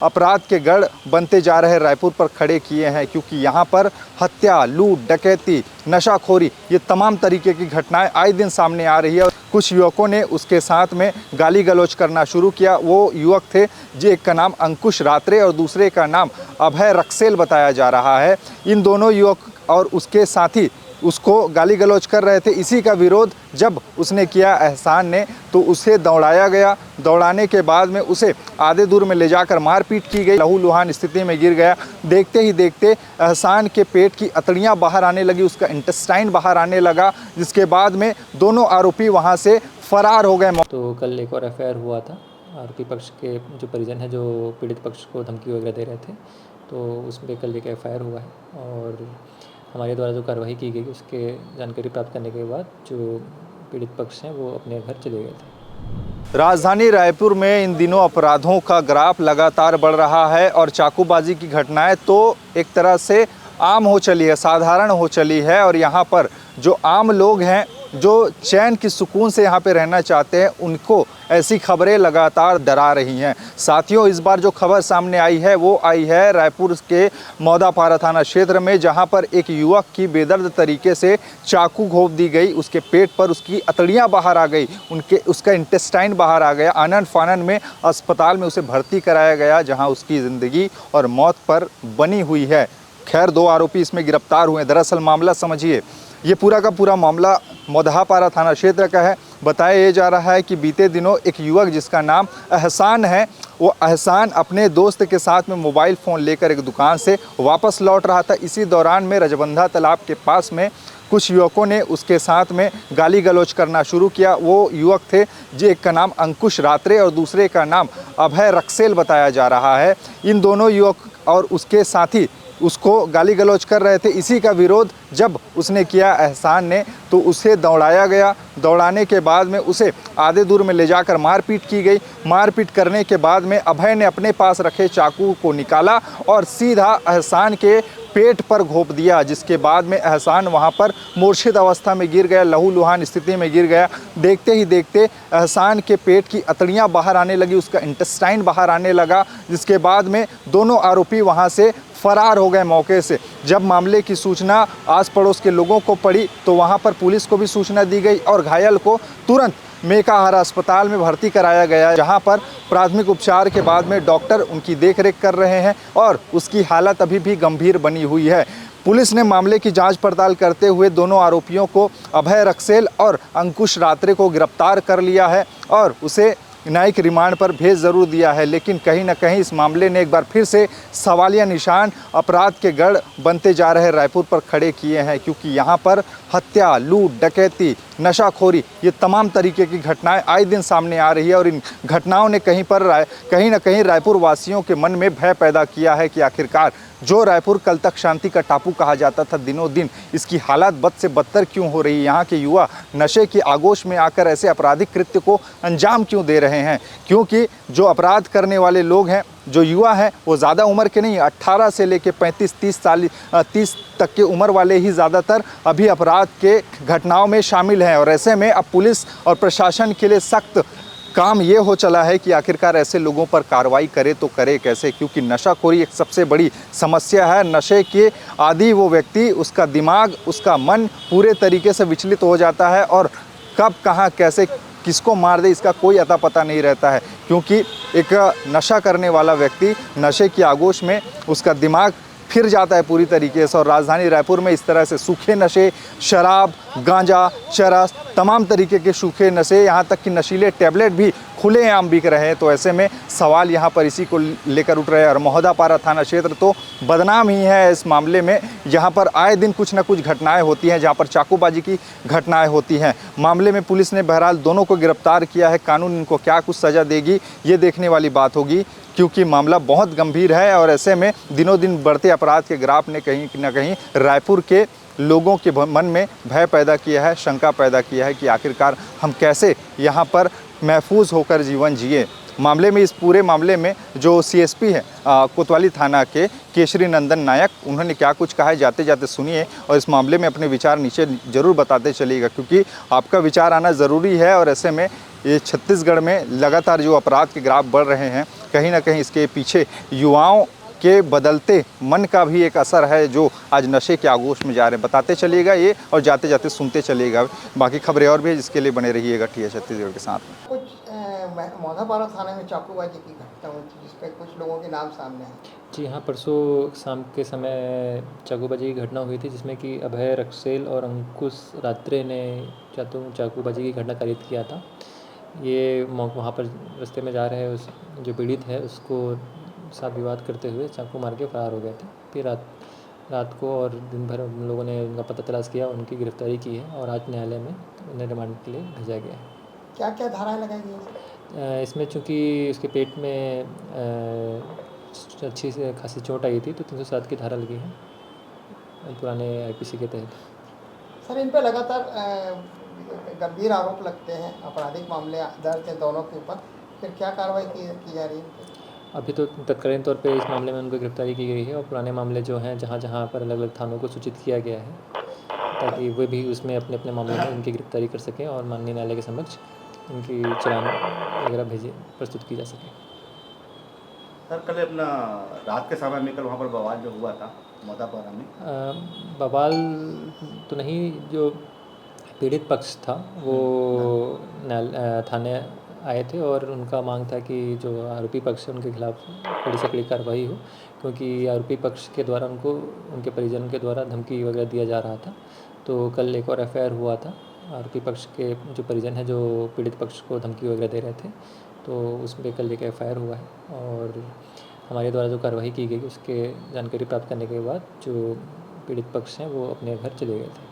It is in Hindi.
अपराध के गढ़ बनते जा रहे रायपुर पर खड़े किए हैं, क्योंकि यहाँ पर हत्या, लूट, डकैती, नशाखोरी, ये तमाम तरीके की घटनाएं आए दिन सामने आ रही है। और कुछ युवकों ने उसके साथ में गाली गलौज करना शुरू किया। वो युवक थे, एक का नाम अंकुश रात्रे और दूसरे का नाम अभय रक्सेल बताया जा रहा है। इन दोनों युवक और उसके साथी उसको गाली गलौज कर रहे थे। इसी का विरोध जब उसने किया एहसान ने, तो उसे दौड़ाया गया। दौड़ाने के बाद में उसे आधे दूर में ले जाकर मारपीट की गई। लहूलुहान स्थिति में गिर गया। देखते ही देखते एहसान के पेट की अतड़ियाँ बाहर आने लगी, उसका इंटेस्टाइन बाहर आने लगा, जिसके बाद में दोनों आरोपी वहाँ से फरार हो गए। तो कल एक और एफआईआर हुआ था। आरोपी पक्ष के जो परिजन हैं, जो पीड़ित पक्ष को धमकी वगैरह दे रहे थे, तो उसमें कल एक एफआईआर हुआ है और हमारे द्वारा जो कार्रवाई की गई उसके जानकारी प्राप्त करने के बाद जो पीड़ित पक्ष हैं वो अपने घर चले गए थे। राजधानी रायपुर में इन दिनों अपराधों का ग्राफ लगातार बढ़ रहा है और चाकूबाजी की घटनाएं तो एक तरह से आम हो चली है, साधारण हो चली है। और यहाँ पर जो आम लोग हैं, जो चैन की सुकून से यहाँ पे रहना चाहते हैं, उनको ऐसी खबरें लगातार डरा रही हैं। साथियों, इस बार जो खबर सामने आई है वो आई है रायपुर के मौदापारा थाना क्षेत्र में, जहाँ पर एक युवक की बेदर्द तरीके से चाकू घोंप दी गई। उसके पेट पर उसकी अतड़ियाँ बाहर आ गई, उसका इंटेस्टाइन बाहर आ गया। आनन फानन में अस्पताल में उसे भर्ती कराया गया, जहाँ उसकी ज़िंदगी और मौत पर बनी हुई है। खैर, 2 आरोपी इसमें गिरफ्तार हुए। दरअसल मामला समझिए, ये पूरा का पूरा मामला मौदापारा थाना क्षेत्र का है। बताया ये जा रहा है कि बीते दिनों एक युवक जिसका नाम एहसान है, वो एहसान अपने दोस्त के साथ में मोबाइल फ़ोन लेकर एक दुकान से वापस लौट रहा था। इसी दौरान में रजबंधा तालाब के पास में कुछ युवकों ने उसके साथ में गाली गलौज करना शुरू किया। वो युवक थे, एक का नाम अंकुश रात्रे और दूसरे का नाम अभय रक्सेल बताया जा रहा है। इन दोनों युवक और उसके साथी उसको गाली गलौज कर रहे थे। इसी का विरोध जब उसने किया एहसान ने, तो उसे दौड़ाया गया। दौड़ाने के बाद में उसे आधे दूर में ले जाकर मारपीट की गई। मारपीट करने के बाद में अभय ने अपने पास रखे चाकू को निकाला और सीधा एहसान के पेट पर घोंप दिया, जिसके बाद में एहसान वहां पर मूर्छित अवस्था में गिर गया, लहूलुहान स्थिति में गिर गया। देखते ही देखते एहसान के पेट की अतड़ियाँ बाहर आने लगी, उसका इंटेस्टाइन बाहर आने लगा, जिसके बाद में दोनों आरोपी वहां से फरार हो गए मौके से। जब मामले की सूचना आस पड़ोस के लोगों को पड़ी, तो वहां पर पुलिस को भी सूचना दी गई और घायल को तुरंत मेकाहारा अस्पताल में भर्ती कराया गया, जहां पर प्राथमिक उपचार के बाद में डॉक्टर उनकी देखरेख कर रहे हैं और उसकी हालत अभी भी गंभीर बनी हुई है। पुलिस ने मामले की जांच पड़ताल करते हुए दोनों आरोपियों को, अभय रक्सेल और अंकुश रात्रे को गिरफ्तार कर लिया है और उसे न्यायिक रिमांड पर भेज ज़रूर दिया है। लेकिन कहीं ना कहीं इस मामले ने एक बार फिर से सवालिया निशान अपराध के गढ़ बनते जा रहे रायपुर पर खड़े किए हैं, क्योंकि यहाँ पर हत्या, लूट, डकैती, नशाखोरी, ये तमाम तरीके की घटनाएं आए दिन सामने आ रही है। और इन घटनाओं ने कहीं ना कहीं रायपुर वासियों के मन में भय पैदा किया है कि आखिरकार जो रायपुर कल तक शांति का टापू कहा जाता था, दिनों दिन इसकी हालत बद से बदतर क्यों हो रही है। यहाँ के युवा नशे की आगोश में आकर ऐसे आपराधिक कृत्य को अंजाम क्यों दे रहे हैं, क्योंकि जो अपराध करने वाले लोग हैं, जो युवा हैं, वो ज़्यादा उम्र के नहीं, 18 से लेकर 35-30 तक के उम्र वाले ही ज़्यादातर अभी अपराध के घटनाओं में शामिल हैं। और ऐसे में अब पुलिस और प्रशासन के लिए सख्त काम ये हो चला है कि आखिरकार ऐसे लोगों पर कार्रवाई करे तो करे कैसे, क्योंकि नशाखोरी एक सबसे बड़ी समस्या है। नशे के आदि वो व्यक्ति, उसका दिमाग, उसका मन पूरे तरीके से विचलित हो जाता है और कब कहाँ कैसे किसको मार दे इसका कोई अता पता नहीं रहता है, क्योंकि एक नशा करने वाला व्यक्ति नशे की आगोश में उसका दिमाग फिर जाता है पूरी तरीके से। और राजधानी रायपुर में इस तरह से सूखे नशे, शराब, गांजा, चरस, तमाम तरीके के सूखे नशे, यहाँ तक कि नशीले टैबलेट भी खुलेआम बिक रहे हैं। तो ऐसे में सवाल यहाँ पर इसी को लेकर उठ रहे हैं। और मौदापारा थाना क्षेत्र तो बदनाम ही है इस मामले में। यहाँ पर आए दिन कुछ न कुछ घटनाएं होती हैं, जहाँ पर चाकूबाजी की घटनाएं होती हैं। मामले में पुलिस ने बहरहाल दोनों को गिरफ्तार किया है। कानून इनको क्या कुछ सज़ा देगी, ये देखने वाली बात होगी, क्योंकि मामला बहुत गंभीर है। और ऐसे में दिनों दिन बढ़ते अपराध के ग्राफ ने कहीं ना कहीं रायपुर के लोगों के मन में भय पैदा किया है, शंका पैदा किया है कि आखिरकार हम कैसे यहाँ पर महफूज होकर जीवन जिए। मामले में, इस पूरे मामले में जो सीएसपी है कोतवाली थाना के केशरी नंदन नायक, उन्होंने क्या कुछ कहा है जाते जाते सुनिए और इस मामले में अपने विचार नीचे ज़रूर बताते चलिएगा, क्योंकि आपका विचार आना ज़रूरी है। और ऐसे में ये छत्तीसगढ़ में लगातार जो अपराध के ग्राफ बढ़ रहे हैं, कहीं ना कहीं इसके पीछे युवाओं के बदलते मन का भी एक असर है जो आज नशे के आगोश में जा रहे हैं। बताते चलिएगा ये और जाते जाते सुनते चलिएगा बाकी खबरें और भी है, जिसके लिए बने रहिएगा टी छत्तीसगढ़ के साथ में। कुछ मौधापारा थाने में चाकूबाजी की घटना हुई थी जिसपे कुछ लोगों के नाम सामने आए। जी हाँ, परसों शाम के समय चाकूबाजी की घटना हुई थी जिसमें कि अभय रक्सेल और अंकुश रात्रे ने चाकूबाजी की घटना कारित किया था। ये वहाँ पर रास्ते में जा रहे उस जो पीड़ित है उसको साथ विवाद करते हुए चाकू मार के फरार हो गए थे। फिर रात को और दिन भर हम लोगों ने उनका पता तलाश किया, उनकी गिरफ्तारी की है और आज न्यायालय में उन्हें रिमांड के लिए भेजा गया है। क्या क्या धाराएं लगाई गई हैं? इसमें चूँकि उसके पेट में अच्छी से खासी चोट आई थी तो 307 की धारा लगी है पुराने आईपीसी के तहत। सर इन पे लगातार गंभीर आरोप लगते हैं, आपराधिक मामले दर्ज हैं दोनों के ऊपर, फिर क्या कार्रवाई की जा रही है? अभी तो तत्कालीन तौर पे इस मामले में उनको गिरफ्तारी की गई है और पुराने मामले जो हैं जहाँ जहाँ पर अलग अलग थानों को सूचित किया गया है ताकि वे भी उसमें अपने अपने मामले में उनकी गिरफ्तारी कर सकें और माननीय न्यायालय के समक्ष उनकी चालान वगैरह प्रस्तुत की जा सके। सर कल अपना रात के समय में कल वहाँ पर बवाल जो हुआ था मौधापारा में, बवाल तो नहीं, जो पीड़ित पक्ष था वो थाने आए थे और उनका मांग था कि जो आरोपी पक्ष है उनके खिलाफ कड़ी से कड़ी कार्रवाई हो, क्योंकि आरोपी पक्ष के द्वारा उनको उनके परिजन के द्वारा धमकी वगैरह दिया जा रहा था। तो कल एक और एफआईआर हुआ था, आरोपी पक्ष के जो परिजन है जो पीड़ित पक्ष को धमकी वगैरह दे रहे थे, तो उसमें कल एक एफआईआर हुआ है और हमारे द्वारा जो कार्रवाई की गई उसके जानकारी प्राप्त करने के बाद जो पीड़ित पक्ष हैं वो अपने घर चले गए थे।